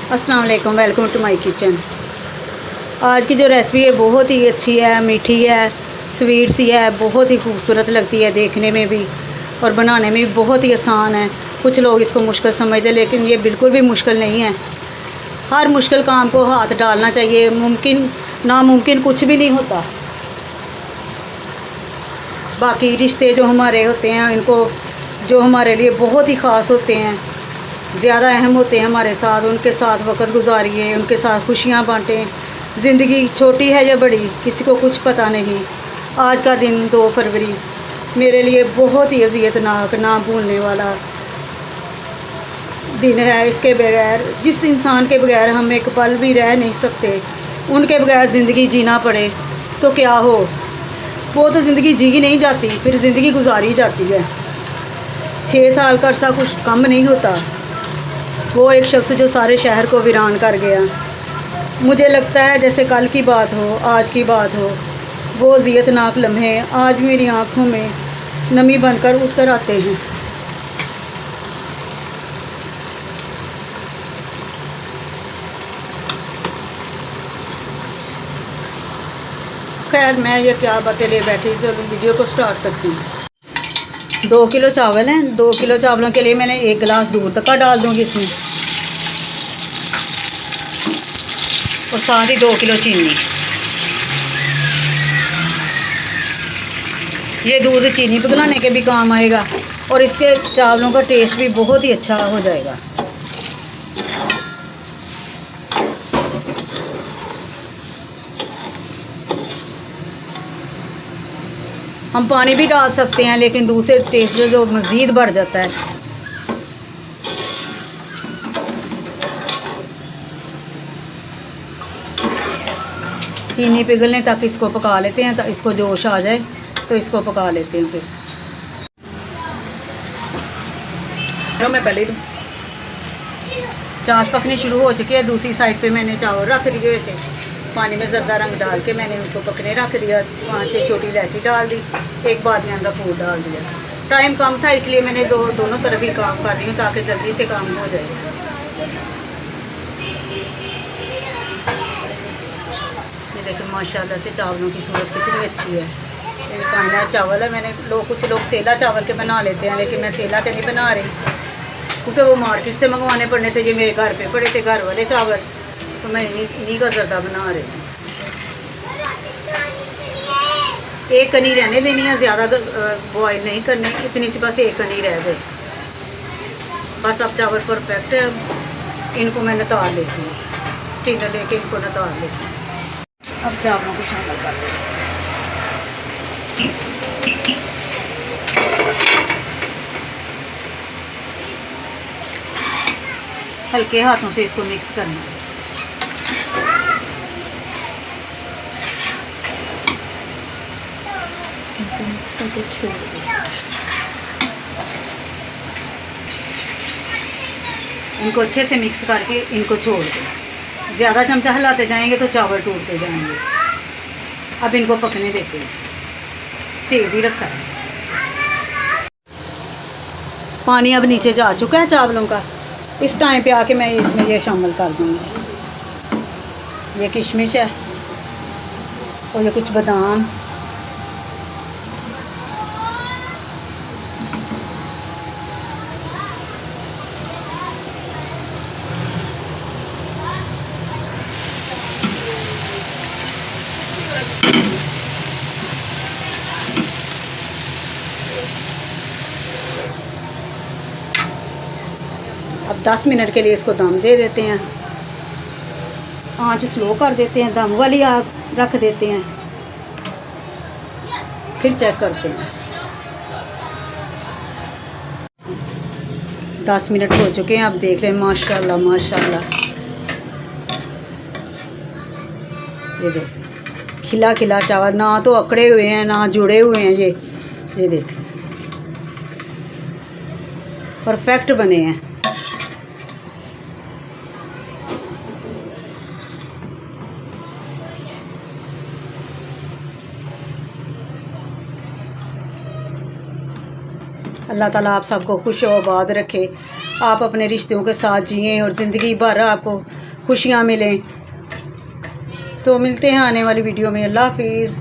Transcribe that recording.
अस्सलाम वालेकुम, welcome to my kitchen. आज की जो रेसिपी है बहुत ही अच्छी है, मीठी है, स्वीट सी है, बहुत ही खूबसूरत लगती है देखने में भी और बनाने में भी बहुत ही आसान है। कुछ लोग इसको मुश्किल समझते हैं लेकिन ये बिल्कुल भी मुश्किल नहीं है। हर मुश्किल काम को हाथ डालना चाहिए, मुमकिन नामुमकिन कुछ भी नहीं होता। बाकी रिश्ते जो हमारे होते हैं इनको जो हमारे लिए बहुत ही ख़ास होते हैं, ज़्यादा अहम होते हैं हमारे साथ, उनके साथ वक्त गुजारिए, उनके साथ खुशियाँ बांटें। ज़िंदगी छोटी है या बड़ी किसी को कुछ पता नहीं। आज का दिन 2 फरवरी मेरे लिए बहुत ही अज़ियतनाक, ना भूलने वाला दिन है। इसके बगैर, जिस इंसान के बगैर हम एक पल भी रह नहीं सकते, उनके बगैर ज़िंदगी जीना पड़े तो क्या हो। वो तो ज़िंदगी जी ही नहीं जाती, फिर ज़िंदगी गुजारी जाती है। 6 साल का अरसा कुछ कम नहीं होता। वो एक शख्स जो सारे शहर को वीरान कर गया, मुझे लगता है जैसे कल की बात हो, आज की बात हो। वो अज़ियतनाक लम्हे आज मेरी आँखों में नमी बनकर उतर आते हैं। खैर, मैं ये क्या बातें ले बैठी, तो वीडियो को स्टार्ट करती हूँ। 2 किलो चावल हैं। 2 किलो चावलों के लिए मैंने 1 गिलास दूध तक का डाल दूँगी इसमें, और साथ ही 2 किलो चीनी। ये दूध चीनी पिघलाने के भी काम आएगा और इसके चावलों का टेस्ट भी बहुत ही अच्छा हो जाएगा। हम पानी भी डाल सकते हैं लेकिन दूध से टेस्ट जो मज़ीद बढ़ जाता है। चीनी पिघलने तक इसको पका लेते हैं, तो इसको जोश आ जाए तो इसको पका लेते हैं। फिर मैं पहले चाश पकनी शुरू हो चुकी है। दूसरी साइड पे मैंने चावल रख दिए हुए थे, पानी में ज़र्दा रंग डाल के मैंने उनको पकने रख दिया। 5-6 छोटी इलायची डाल दी, 1 बादियान का फूल डाल दिया। टाइम कम था इसलिए मैंने दोनों तरफ ही काम कर रही हूँ ताकि जल्दी से काम हो जाए। ये देखो माशाल्लाह से चावलों की सूरत कितनी अच्छी है। ये काला चावल है। कुछ लोग सेला चावल के बना लेते हैं लेकिन मैं सेला के नहीं बना रही, क्योंकि वो मार्केट से मंगवाने पड़ने थे। ये मेरे घर पे पड़े थे घर वाले चावल, तो मैं इन्हीं का ज़र्दा बना रही हूँ। एक कनी रहने देनी है, ज़्यादा बॉयल नहीं करनी, इतनी सी बस एक कनी रह गई बस। अब चावल परफेक्ट है। इनको मैं नितार लेती हूँ, स्टीनर लेके इनको नितार लेती हूँ। अब चावलों को शामिल कर देती हूँ। हल्के हाथों से इसको मिक्स करना है। इनको अच्छे से मिक्स करके इनको छोड़ दें। ज़्यादा चमचा हिलाते जाएंगे तो चावल टूटते जाएंगे। अब इनको पकने देते हैं, तेज़ ही रखा है। पानी अब नीचे जा चुका है चावलों का। इस टाइम पे आके मैं इसमें ये शामिल कर दूँगी। ये किशमिश है और ये कुछ बादाम, अब 10 मिनट के लिए इसको दम दे देते हैं। आंच स्लो कर देते हैं, दम वाली आग रख देते हैं, फिर चेक करते हैं। 10 मिनट हो चुके हैं। अब देख लें, माशाल्लाह माशाल्लाह। ये देख, खिला खिला चावल, ना तो अकड़े हुए हैं ना जुड़े हुए हैं। ये देख, परफेक्ट बने हैं। अल्लाह ताला आप सबको खुश व आबाद रखे, आप अपने रिश्तों के साथ जिएं और ज़िंदगी भर आपको खुशियाँ मिलें। तो मिलते हैं आने वाली वीडियो में। अल्लाह हाफिज़।